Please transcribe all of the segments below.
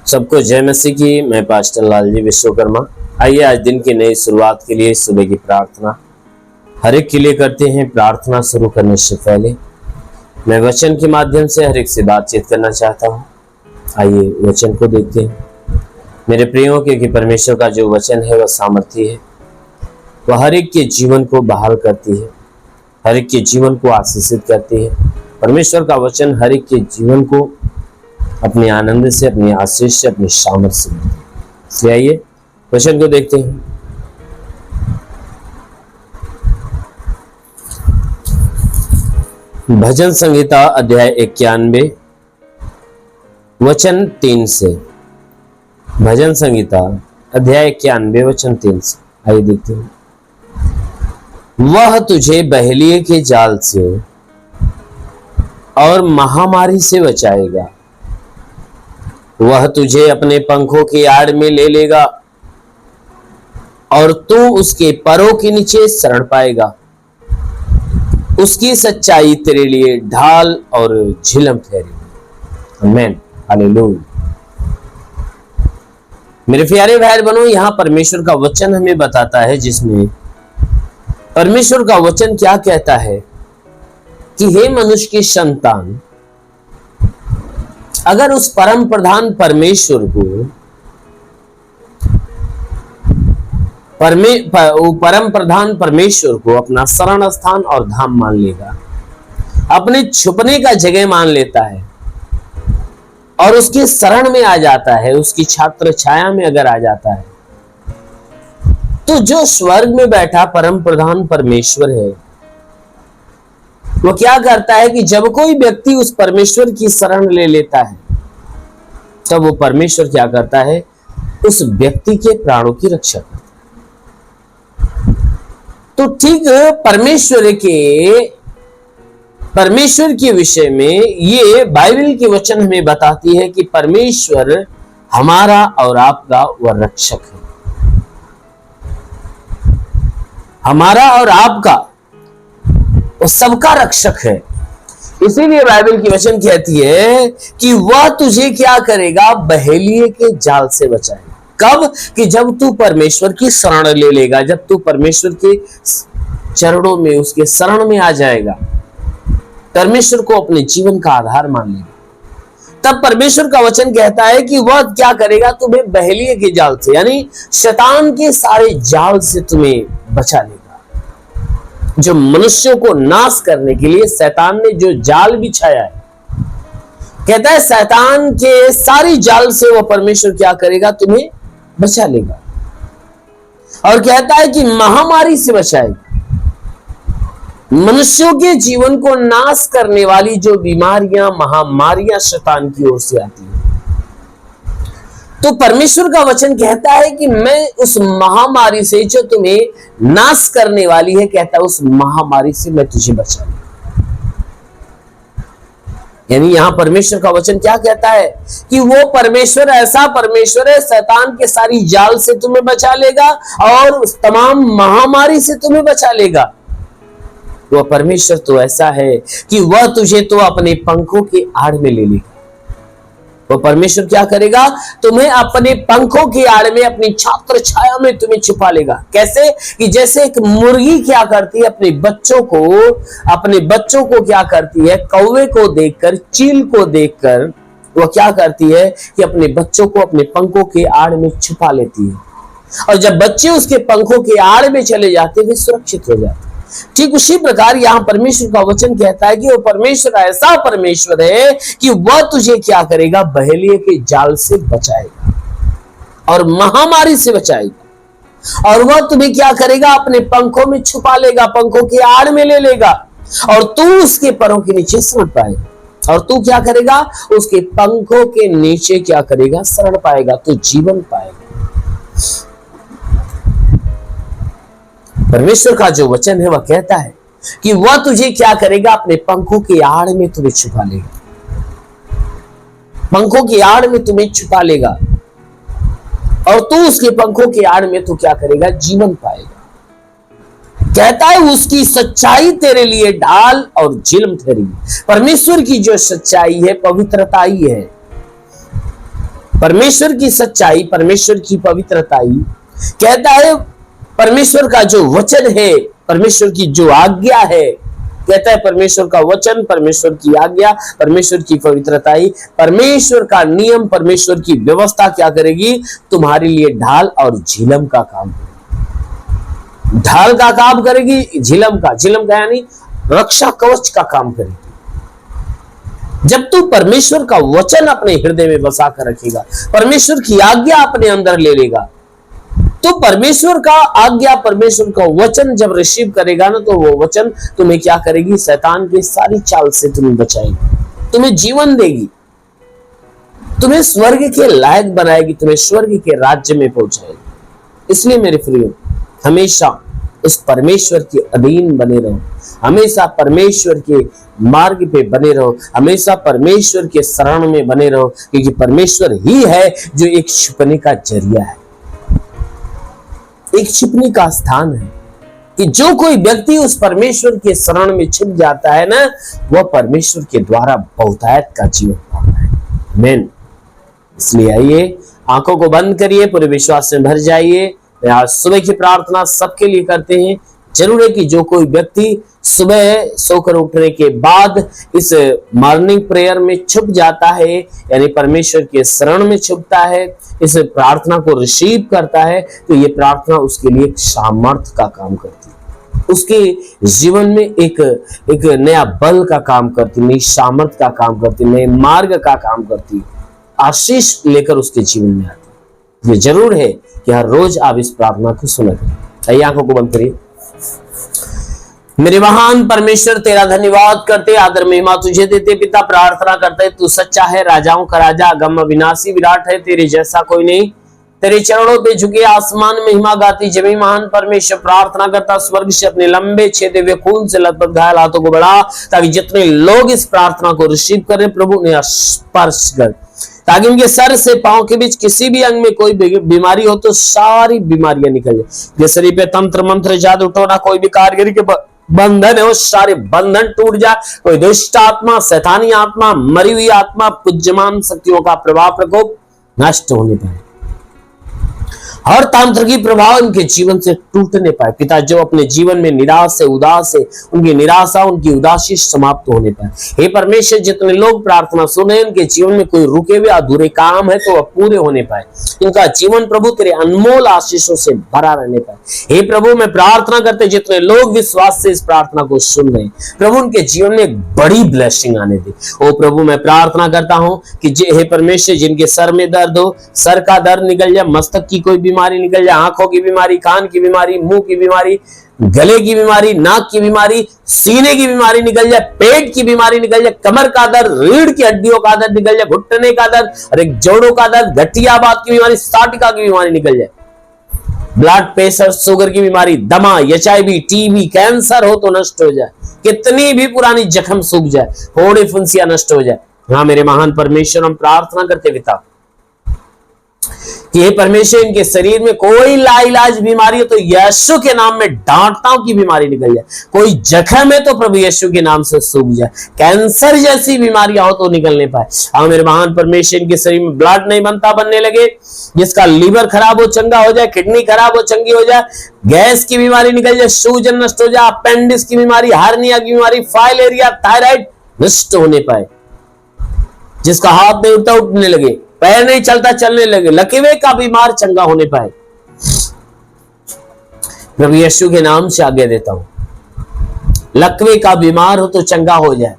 सबको जय मसीह की। मैं पास्टर लालजी विश्वकर्मा। आइए आज दिन की नई शुरुआत के लिए सुबह की प्रार्थना हर एक के लिए करते हैं। प्रार्थना शुरू करने से पहले मैं वचन के माध्यम से हर एक से बातचीत करना चाहता हूँ। आइए वचन को देखते हैं मेरे प्रियों, क्योंकि परमेश्वर का जो वचन है वह सामर्थी है, वह हर एक के जीवन को बहाल करती है, हर एक के जीवन को आशीषित करती है। परमेश्वर का वचन हर एक के जीवन को अपने आनंद से, अपने आशीष से, अपनी सामर्थ्य से मिलती है। इसलिए आइए वचन को देखते हैं। भजन संहिता अध्याय 91 वचन 3 से। भजन संहिता अध्याय 91 वचन 3 से आइए देखते हैं। वह तुझे बहेलिए के जाल से और महामारी से बचाएगा। वह तुझे अपने पंखों की आड़ में ले लेगा और तू उसके परों के नीचे शरण पाएगा। उसकी सच्चाई तेरे लिए ढाल और झिलम ठहरेगी। आमीन, हालेलुया। मेरे प्यारे भाई बहनों, यहां परमेश्वर का वचन हमें बताता है, जिसमें परमेश्वर का वचन क्या कहता है कि हे मनुष्य की संतान, अगर उस परम प्रधान परमेश्वर को परम प्रधान परमेश्वर को अपना शरण स्थान और धाम मान लेगा, अपने छुपने का जगह मान लेता है और उसके शरण में आ जाता है, उसकी छात्र छाया में अगर आ जाता है, तो जो स्वर्ग में बैठा परम प्रधान परमेश्वर है, वो क्या करता है कि जब कोई व्यक्ति उस परमेश्वर की शरण ले लेता है, तब वो परमेश्वर क्या करता है, उस व्यक्ति के प्राणों की रक्षा करता है। तो ठीक परमेश्वर के विषय में ये बाइबल के वचन हमें बताती है कि परमेश्वर हमारा और आपका वह रक्षक है, हमारा और आपका वो सबका रक्षक है। इसीलिए बाइबल की वचन कहती है कि वह तुझे क्या करेगा, बहेलिए के जाल से बचाएगा। कब? कि जब तू परमेश्वर की शरण ले लेगा, जब तू परमेश्वर के चरणों में, उसके शरण में आ जाएगा, परमेश्वर को अपने जीवन का आधार मान लेगा, तब परमेश्वर का वचन कहता है कि वह क्या करेगा, तुम्हें बहेलिए के जाल से, यानी शैतान के सारे जाल से तुम्हें बचा लेगा। जो मनुष्यों को नाश करने के लिए शैतान ने जो जाल बिछाया है, कहता है शैतान के सारी जाल से वो परमेश्वर क्या करेगा, तुम्हें बचा लेगा। और कहता है कि महामारी से बचाएगा। मनुष्यों के जीवन को नाश करने वाली जो बीमारियां, महामारियां शैतान की ओर से आती है, तो परमेश्वर का वचन कहता है कि मैं उस महामारी से जो तुम्हें नाश करने वाली है, कहता है उस महामारी से मैं तुझे बचा लूंगा। यानी यहां परमेश्वर का वचन क्या कहता है कि वो परमेश्वर ऐसा परमेश्वर है, शैतान के सारी जाल से तुम्हें बचा लेगा और उस तमाम महामारी से तुम्हें बचा लेगा। वह परमेश्वर तो ऐसा है कि वह तुझे तो अपने पंखों की आड़ में ले लेगा। वो परमेश्वर क्या करेगा, तुम्हें अपने पंखों की आड़ में, अपनी छात्र छाया में तुम्हें छुपा लेगा। कैसे? कि जैसे एक मुर्गी क्या करती है, अपने बच्चों को क्या करती है, कौवे को देखकर, चील को देखकर वो क्या करती है कि अपने बच्चों को अपने पंखों के आड़ में छुपा लेती है, और जब बच्चे उसके पंखों के आड़ में चले जाते हैं, वे सुरक्षित हो जाते हैं। ठीक उसी प्रकार यहां परमेश्वर का वचन कहता है कि वो परमेश्वर ऐसा परमेश्वर है कि वह तुझे क्या करेगा, बहेलिए के जाल से बचाएगा और महामारी से बचाएगा। और वह तुम्हें क्या करेगा, अपने पंखों में छुपा लेगा, पंखों की आड़ में ले लेगा, और तू उसके परों के नीचे शरण पाएगा। और तू क्या करेगा, उसके पंखों के नीचे क्या करेगा, शरण पाएगा, तू जीवन पाएगा। परमेश्वर का जो वचन है वह कहता है कि वह तुझे क्या करेगा, अपने पंखों की आड़ में तुम्हें छुपा लेगा, पंखों की आड़ में तुम्हें छुपा लेगा, और तू उसके पंखों की आड़ में तो क्या करेगा, जीवन पाएगा। कहता है उसकी सच्चाई तेरे लिए ढाल और झिलम ठहरेगी। परमेश्वर की जो सच्चाई है, पवित्रता ही है, परमेश्वर की सच्चाई, परमेश्वर की पवित्रता ही कहता है, परमेश्वर का जो वचन है, परमेश्वर की जो आज्ञा है, कहता है परमेश्वर का वचन, परमेश्वर की आज्ञा, परमेश्वर की पवित्रता ही, परमेश्वर का नियम, परमेश्वर की व्यवस्था क्या करेगी? तुम्हारे लिए ढाल और झिलम का काम, ढाल का काम करेगी, झिलम का यानी रक्षा कवच का काम करेगी। जब तू परमेश्वर का वचन अपने हृदय में बसा कर रखेगा, परमेश्वर की आज्ञा अपने अंदर ले लेगा, तो परमेश्वर का आज्ञा, परमेश्वर का वचन जब रिसीव करेगा ना, तो वो वचन तुम्हें क्या करेगी? शैतान की सारी चाल से तुम्हें बचाएगी, तुम्हें जीवन देगी, तुम्हें स्वर्ग के लायक बनाएगी, तुम्हें स्वर्ग के राज्य में पहुंचाएगी। इसलिए मेरे प्रियो, हमेशा उस परमेश्वर के अधीन बने रहो, हमेशा परमेश्वर के मार्ग पे बने रहो, हमेशा परमेश्वर के शरण में बने रहो, क्योंकि परमेश्वर ही है जो एक छिपने का जरिया है, एक छिपने का स्थान है, कि जो कोई व्यक्ति उस परमेश्वर के शरण में छिप जाता है ना, वह परमेश्वर के द्वारा बहुतायत का जीवन पाता है। आमीन। इसलिए आइए, आंखों को बंद करिए, पूरे विश्वास में भर जाइए। आज सुबह की प्रार्थना सबके लिए करते हैं। जरूर है कि जो कोई व्यक्ति सुबह सोकर उठने के बाद इस मॉर्निंग प्रेयर में छुप जाता है, यानी परमेश्वर के शरण में छुपता है, इस प्रार्थना को रिसीव करता है, तो ये प्रार्थना उसके लिए एक सामर्थ्य का काम करती है, उसके जीवन में एक नया बल का काम करती, नई सामर्थ्य का काम करती, नए मार्ग का काम करती, आशीष लेकर उसके जीवन में आती। ये जरूर है कि हर रोज आप इस प्रार्थना को सुना करें। आइए, आंखों को बंद करिए। मेरे महान परमेश्वर, तेरा धन्यवाद करते, आदर महिमा तुझे देते पिता। प्रार्थना करते, तू सच्चा है, राजाओं का राजा, अगम विनाशी विराट है, तेरे जैसा कोई नहीं। तेरे चरणों पे झुके आसमान महिमा गाती जमी महान परमेश्वर। प्रार्थना करता, स्वर्ग से अपने लंबे छेदे हुए खून से लथपथ घायल हाथों को बढ़ा, ताकि जितने लोग इस प्रार्थना को रिसीव करें, प्रभु ने स्पर्श कर, ताकि उनके सर से पांव के बीच किसी भी अंग में कोई बीमारी हो तो सारी बीमारियां निकल जाए। जिस शरीर पे तंत्र मंत्र जादू टोना कोई भी कारीगरी के बंधन है, वो सारे बंधन टूट जाए। कोई दुष्ट आत्मा, शैतानी आत्मा, मरी हुई आत्मा, पुज्यमान शक्तियों का प्रभाव प्रकोप नष्ट होने पाए, हर तांत्रिकी प्रभाव उनके जीवन से टूटने पाए पिता। जो अपने जीवन में निराश है, उदास है, उनकी निराशा, उनकी उदासी समाप्त होने पाए। हे परमेश्वर, जितने लोग प्रार्थना सुने, उनके जीवन में कोई रुके हुए अधूरे काम है तो वह पूरे होने पाए। इनका जीवन प्रभु तेरे अनमोल आशीषों से भरा रहने पाए। हे प्रभु, मैं प्रार्थना करते जितने लोग विश्वास से इस प्रार्थना को सुन रहे, प्रभु उनके जीवन में एक बड़ी ब्लेसिंग आने दे। ओ प्रभु, मैं प्रार्थना करता हूं कि हे परमेश्वर, जिनके सर में दर्द हो, सर का दर्द निकल जाए, मस्तक की कोई बीमारी निकल जाए, आंखों की बीमारी, कान की बीमारी, मुंह की बीमारी, गले की बीमारी, नाक की बीमारी, सीने की बीमारी निकल जाए, पेट की बीमारी निकल जाए, कमर का दर्द, रीढ़ की हड्डियों का दर्द निकल जाए, घुटने का दर्द और एक जोड़ों का दर्द, गठियाबात की बीमारी, साटिका की बीमारी निकल जाए, ब्लड प्रेशर, शुगर की बीमारी, दमा, एचआईवी, टीबी, कैंसर हो तो नष्ट हो जाए, कितनी भी पुरानी जख्म सूख जाए, फोड़े फुंसियां नष्ट हो जाए। हाँ मेरे महान परमेश्वर, हम प्रार्थना करते पिता कि हे परमेश्वर, इनके शरीर में कोई लाइलाज बीमारी है तो यीशु के नाम में डांटताओं की बीमारी निकल जाए, कोई जख्म है तो प्रभु यीशु के नाम से सूख जाए, कैंसर जैसी बीमारियां हो तो निकलने पाए। हाँ मेरे महान परमेश्वर, इनके शरीर में ब्लड नहीं बनता बनने लगे, जिसका लीवर खराब हो चंगा हो जाए, किडनी खराब हो चंगी हो जाए, गैस की बीमारी निकल जाए, सूजन नष्ट हो जाए, अपेंडिक्स की बीमारी, हार्निया की बीमारी, फाइलेरिया, थायराइड नष्ट होने पाए, जिसका हाथ नहीं उठता उठने लगे, पैर नहीं चलता चलने लगे, लकवे का बीमार चंगा होने पाए। प्रभु यीशु के नाम से आज्ञा देता हूं, लकवे का बीमार हो तो चंगा हो जाए,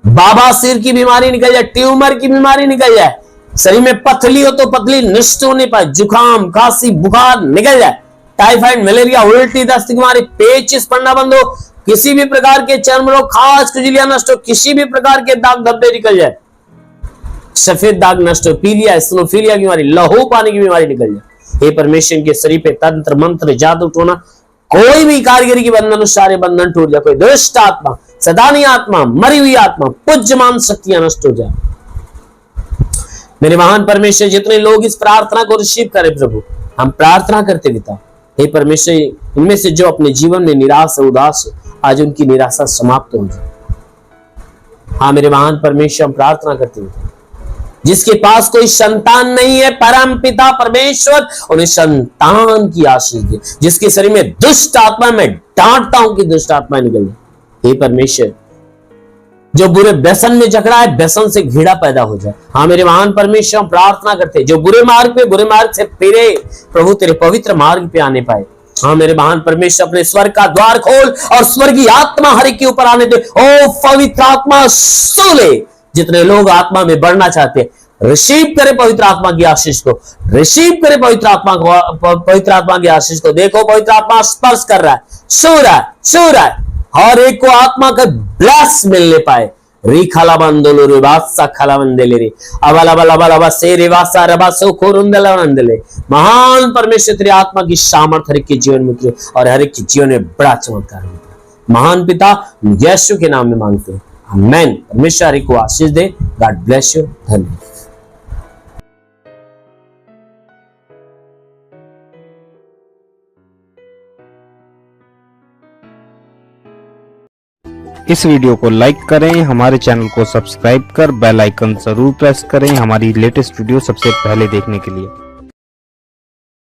बाबा सिर की बीमारी निकल जाए, ट्यूमर की बीमारी निकल जाए, शरीर में पथली हो तो पथली नष्ट होने पाए, जुकाम, खांसी, बुखार निकल जाए, टाइफाइड, मलेरिया, उल्टी, दस्त की बीमारी, पेचिश पड़ना बंद हो, किसी भी प्रकार के चर्म रोग, खाज, खुजलियां नष्ट हो, किसी भी प्रकार के दाग धब्बे निकल जाए, सफेद दाग नष्ट हो, पीलिया, स्नोफीलिया की बीमारी, लहू पानी की बीमारी निकल जाए। हे परमेश्वर, के शरीर पे तंत्र मंत्र जादू टोना कोई भी कारीगरी की बंधन, सारे बंधन टूट जाए, कोई दुष्ट आत्मा, सदानी आत्मा, मरी हुई आत्मा, पुज्यमान शक्तियां नष्ट हो जाए। मेरे महान परमेश्वर, जितने लोग इस प्रार्थना को रिसीव करें प्रभु, हम प्रार्थना करते पिता, हे परमेश्वर, इनमें से जो अपने जीवन में निराश उदास, आज उनकी निराशा समाप्त हो जाए। हाँ मेरे महान परमेश्वर, हम प्रार्थना करते पिता, जिसके पास कोई संतान नहीं है, परम पिता परमेश्वर उन्हें संतान की आशीष दे। जिसके शरीर में दुष्ट आत्मा, मैं डांटता हूं कि दुष्ट आत्मा निकल जाए। हे परमेश्वर, जो बुरे व्यसन में जकड़ा है, व्यसन से घृणा पैदा हो जाए। हाँ मेरे महान परमेश्वर, हम प्रार्थना करते हैं जो बुरे मार्ग से फिरे, प्रभु तेरे पवित्र मार्ग पे आने पाए। हाँ मेरे महान परमेश्वर, अपने स्वर्ग का द्वार खोल और स्वर्गीय आत्मा हर एक के ऊपर आने दे। ओ पवित्र आत्मा सो ले। जितने लोग आत्मा में बढ़ना चाहते हैं, रिसीव करे पवित्र आत्मा की आशीष को, रिसीव करे पवित्र आत्मा की आशीष को। देखो पवित्र आत्मा स्पर्श कर रहा है, सो रहा है। हर एक को आत्मा का ब्लेस मिलने पाए। री खाला बंदोलो रे वासा खाला बंदेले रे अबला बला बला बला से रे वासा रबा सो खोरुंदला बंदले। महान परमेश्वर तेरी आत्मा की सामर्थ हर एक के जीवन में उतरे और हर एक के जीवन में बड़ा चमत्कार होगा। महान पिता, यीशु के नाम में मांगते हैं, आमेन। परमेश्वर हर एक को आशीष दे। God bless you. धन्यवाद। इस वीडियो को लाइक करें, हमारे चैनल को सब्सक्राइब कर बेल आइकन जरूर प्रेस करें हमारी लेटेस्ट वीडियो सबसे पहले देखने के लिए।